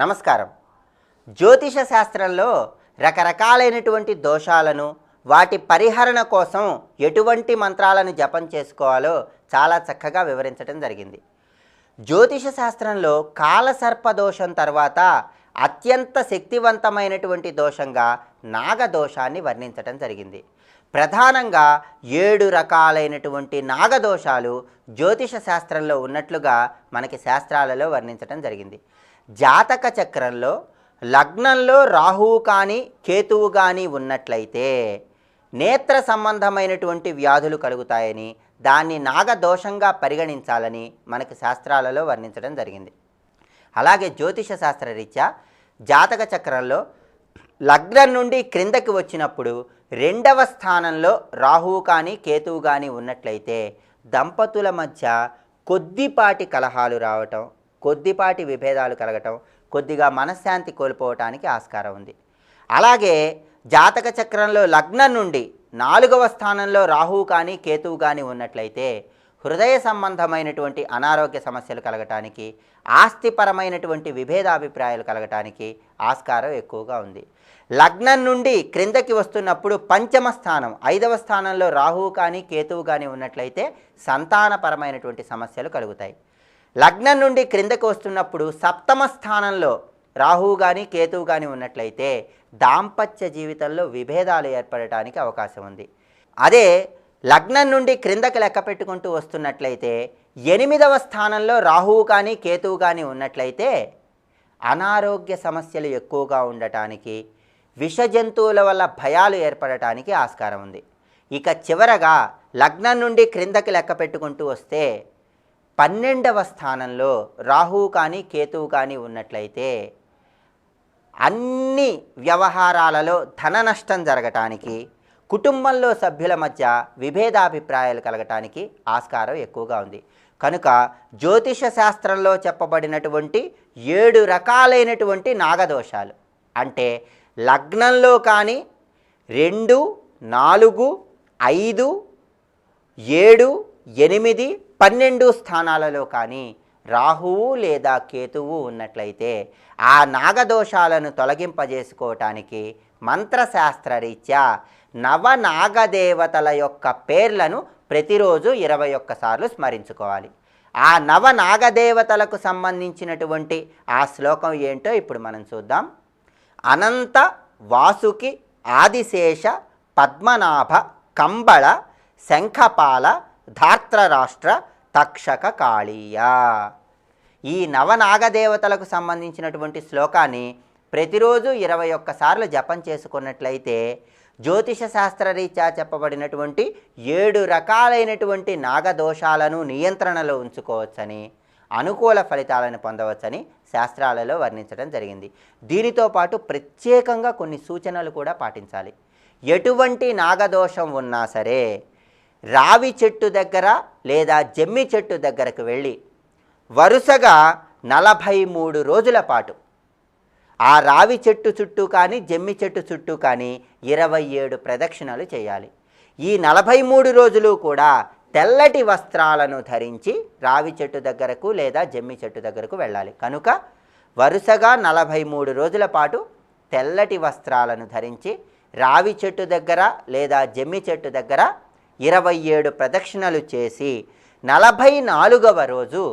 నమస్కారం. జ్యోతిష శాస్త్రంలో రకరకాలైనటువంటి దోషాలను వాటి పరిహరణ కోసం ఎటువంటి మంత్రాలను జపం చేసుకోవాలో చాలా చక్కగా వివరించడం జరిగింది. జ్యోతిష శాస్త్రంలో కాలసర్ప దోషం తర్వాత అత్యంత శక్తివంతమైనటువంటి దోషంగా నాగదోషాన్ని వర్ణించడం జరిగింది. ప్రధానంగా 7 రకాలైనటువంటి నాగదోషాలు జ్యోతిష శాస్త్రంలో ఉన్నట్లుగా మనకి శాస్త్రాలలో వర్ణించడం జరిగింది. జాతక చక్రంలో లగ్నంలో రాహువు కానీ కేతువు కానీ ఉన్నట్లయితే నేత్ర సంబంధమైనటువంటి వ్యాధులు కలుగుతాయని, దాన్ని నాగదోషంగా పరిగణించాలని మనకి శాస్త్రాలలో వర్ణించడం జరిగింది. అలాగే జ్యోతిష శాస్త్రరీత్యా జాతక చక్రంలో లగ్నం నుండి క్రిందకి వచ్చినప్పుడు 2వ స్థానంలో రాహువు కానీ కేతువు కానీ ఉన్నట్లయితే దంపతుల మధ్య కొద్దిపాటి కలహాలు రావటం, కొద్దిపాటి విభేదాలు కలగటం, కొద్దిగా మనశ్శాంతి కోల్పోవటానికి ఆస్కారం ఉంది. అలాగే జాతక చక్రంలో లగ్నం నుండి 4వ స్థానంలో రాహువు కానీ కేతువు కానీ ఉన్నట్లయితే హృదయ సంబంధమైనటువంటి అనారోగ్య సమస్యలు కలగటానికి, ఆస్తిపరమైనటువంటి విభేదాభిప్రాయాలు కలగటానికి ఆస్కారం ఎక్కువగా ఉంది. లగ్నం నుండి క్రిందకి వస్తున్నప్పుడు 5వ స్థానం 5వ స్థానంలో రాహువు కానీ కేతువు కానీ ఉన్నట్లయితే సంతానపరమైనటువంటి సమస్యలు కలుగుతాయి. లగ్నం నుండి క్రిందకి వస్తున్నప్పుడు 7వ స్థానంలో రాహువు కానీ కేతువు కానీ ఉన్నట్లయితే దాంపత్య జీవితంలో విభేదాలు ఏర్పడటానికి అవకాశం ఉంది. అదే లగ్నం నుండి క్రిందకి లెక్క పెట్టుకుంటూ వస్తున్నట్లయితే 8వ స్థానంలో రాహువు కానీ కేతువు కానీ ఉన్నట్లయితే అనారోగ్య సమస్యలు ఎక్కువగా ఉండటానికి, విష జంతువుల వల్ల భయాలు ఏర్పడటానికి ఆస్కారం ఉంది. ఇక చివరగా లగ్నం నుండి క్రిందకి లెక్క పెట్టుకుంటూ వస్తే 12వ స్థానంలో రాహువు కానీ కేతువు కానీ ఉన్నట్లయితే అన్ని వ్యవహారాలలో ధన నష్టం జరగటానికి, కుటుంబంలో సభ్యుల మధ్య విభేదాభిప్రాయాలు కలగటానికి ఆస్కారం ఎక్కువగా ఉంది. కనుక జ్యోతిష శాస్త్రంలో చెప్పబడినటువంటి 7 రకాలైనటువంటి నాగదోషాలు అంటే లగ్నంలో కానీ 2, 4, 5, 7, 8, 12 స్థానాలలో కానీ రాహువు లేదా కేతువు ఉన్నట్లయితే ఆ నాగదోషాలను తొలగింపజేసుకోవటానికి మంత్రశాస్త్రరీత్యా నవనాగదేవతల యొక్క పేర్లను ప్రతిరోజు 21 సార్లు స్మరించుకోవాలి. ఆ నవనాగదేవతలకు సంబంధించినటువంటి ఆ శ్లోకం ఏంటో ఇప్పుడు మనం చూద్దాం. అనంత వాసుకి ఆదిశేష పద్మనాభ కంబళ శంఖపాల ధార్త్రరాష్ట్ర తక్షక కాళీయ. ఈ నవనాగదేవతలకు సంబంధించినటువంటి శ్లోకాన్ని ప్రతిరోజు 21 సార్లు జపం చేసుకున్నట్లయితే జ్యోతిష శాస్త్రరీత్యా చెప్పబడినటువంటి 7 రకాలైనటువంటి నాగదోషాలను నియంత్రణలో ఉంచుకోవచ్చని, అనుకూల ఫలితాలను పొందవచ్చని శాస్త్రాలలో వర్ణించడం జరిగింది. దీనితో పాటు ప్రత్యేకంగా కొన్ని సూచనలు కూడా పాటించాలి. ఎటువంటి నాగదోషం ఉన్నా సరే రావి చెట్టు దగ్గర లేదా జమ్మి చెట్టు దగ్గరకు వెళ్ళి వరుసగా 43 రోజుల పాటు ఆ రావి చెట్టు చుట్టూ కానీ జమ్మి చెట్టు చుట్టూ కానీ 27 ప్రదక్షిణలు చేయాలి. ఈ 43 రోజులు కూడా తెల్లటి వస్త్రాలను ధరించి రావి చెట్టు దగ్గరకు లేదా జమ్మి చెట్టు దగ్గరకు వెళ్ళాలి. కనుక వరుసగా 43 రోజుల పాటు తెల్లటి వస్త్రాలను ధరించి రావి చెట్టు దగ్గర లేదా జమ్మి చెట్టు దగ్గర 27 ప్రదక్షిణలు చేసి 44వ రోజు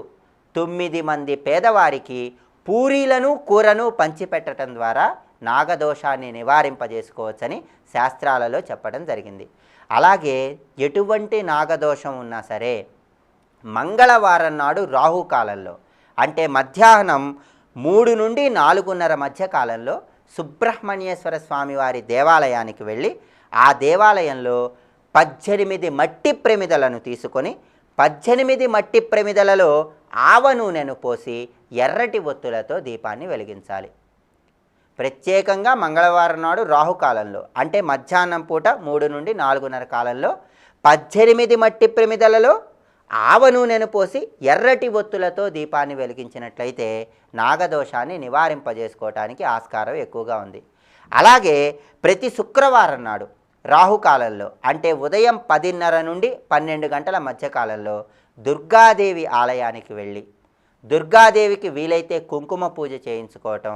9 మంది పేదవారికి పూరీలను కూరను పంచిపెట్టడం ద్వారా నాగదోషాన్ని నివారింపజేసుకోవచ్చని శాస్త్రాలలో చెప్పడం జరిగింది. అలాగే ఎటువంటి నాగదోషం ఉన్నా సరే మంగళవారం నాడు రాహుకాలంలో అంటే మధ్యాహ్నం 3 నుండి 4:30 మధ్య కాలంలో సుబ్రహ్మణ్యేశ్వర స్వామివారి దేవాలయానికి వెళ్ళి ఆ దేవాలయంలో 18 మట్టి ప్రమిదలను తీసుకొని 18 మట్టి ప్రమిదలలో ఆవ నూనెను పోసి ఎర్రటి ఒత్తులతో దీపాన్ని వెలిగించాలి. ప్రత్యేకంగా మంగళవారం నాడు రాహుకాలంలో అంటే మధ్యాహ్నం పూట 3 నుండి 4:30 కాలంలో 18 మట్టి ప్రమిదలలో ఆవ నూనెను పోసి ఎర్రటి ఒత్తులతో దీపాన్ని వెలిగించినట్లయితే నాగదోషాన్ని నివారింపజేసుకోవటానికి ఆస్కారం ఎక్కువగా ఉంది. అలాగే ప్రతి శుక్రవారం నాడు రాహుకాలంలో అంటే ఉదయం 10:30 నుండి 12 గంటల మధ్యకాలంలో దుర్గాదేవి ఆలయానికి వెళ్ళి దుర్గాదేవికి వీలైతే కుంకుమ పూజ చేయించుకోవటం,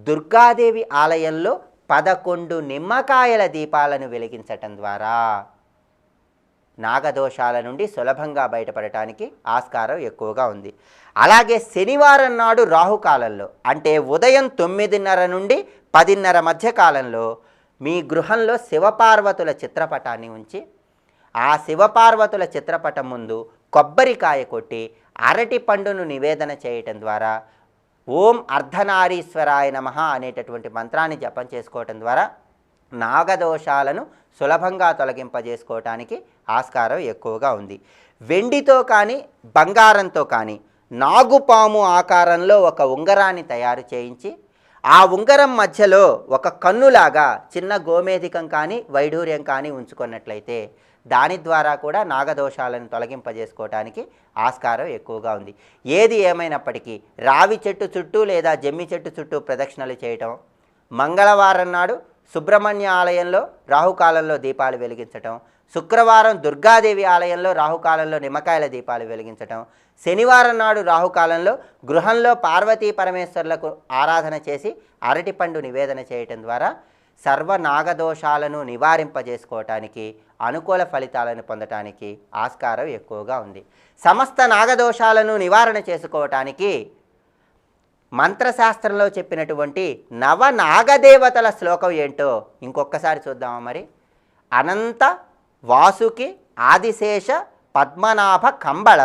దుర్గాదేవి ఆలయంలో 11 నిమ్మకాయల దీపాలను వెలిగించటం ద్వారా నాగదోషాల నుండి సులభంగా బయటపడటానికి ఆస్కారం ఎక్కువగా ఉంది. అలాగే శనివారం నాడు రాహుకాలంలో, అంటే ఉదయం 9:30 నుండి 10:30 మధ్య కాలంలో మీ గృహంలో శివపార్వతుల చిత్రపటాన్ని ఉంచి ఆ శివపార్వతుల చిత్రపటం ముందు కొబ్బరికాయ కొట్టి అరటి పండును నివేదన చేయటం ద్వారా ఓం అర్ధనారీశ్వరాయ నమః అనేటటువంటి మంత్రాన్ని జపం చేసుకోవటం ద్వారా నాగదోషాలను సులభంగా తొలగింపజేసుకోవటానికి ఆస్కారం ఎక్కువగా ఉంది. వెండితో కానీ బంగారంతో కానీ నాగుపాము ఆకారంలో ఒక ఉంగరాన్ని తయారు చేయించి ఆ ఉంగరం మధ్యలో ఒక కన్నులాగా చిన్న గోమేధికం కానీ వైఢూర్యం కానీ ఉంచుకున్నట్లయితే దాని ద్వారా కూడా నాగదోషాలను తొలగింపజేసుకోవటానికి ఆస్కారం ఎక్కువగా ఉంది. ఏది ఏమైనప్పటికీ రావి చెట్టు చుట్టూ లేదా జమ్మి చెట్టు చుట్టూ ప్రదక్షిణలు చేయటం, మంగళవారం నాడు సుబ్రహ్మణ్య ఆలయంలో రాహుకాలంలో దీపాలు వెలిగించటం, శుక్రవారం దుర్గాదేవి ఆలయంలో రాహుకాలంలో నిమ్మకాయల దీపాలు వెలిగించటం, శనివారం నాడు రాహుకాలంలో గృహంలో పార్వతీ పరమేశ్వరులకు ఆరాధన చేసి అరటిపండు నివేదన చేయటం ద్వారా సర్వ నాగదోషాలను నివారింపజేసుకోవటానికి, అనుకూల ఫలితాలను పొందటానికి ఆస్కారం ఎక్కువగా ఉంది. సమస్త నాగదోషాలను నివారణ చేసుకోవటానికి మంత్రశాస్త్రంలో చెప్పినటువంటి నవనాగదేవతల శ్లోకం ఏంటో ఇంకొకసారి చూద్దామా మరి. అనంత వాసుకి ఆదిశేష పద్మనాభ కంబళ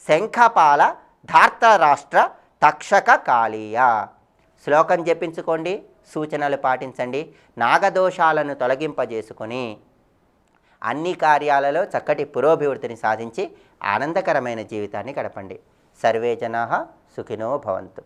శంఖపాల ధార్తరాష్ట్ర తక్షక కాళీయ. శ్లోకం జపించుకోండి, సూచనలు పాటించండి, నాగదోషాలను తొలగింపజేసుకొని అన్ని కార్యాలలో చక్కటి పురోభివృద్ధిని సాధించి ఆనందకరమైన జీవితాన్ని గడపండి. సర్వే జనాః సుఖినో భవంతు.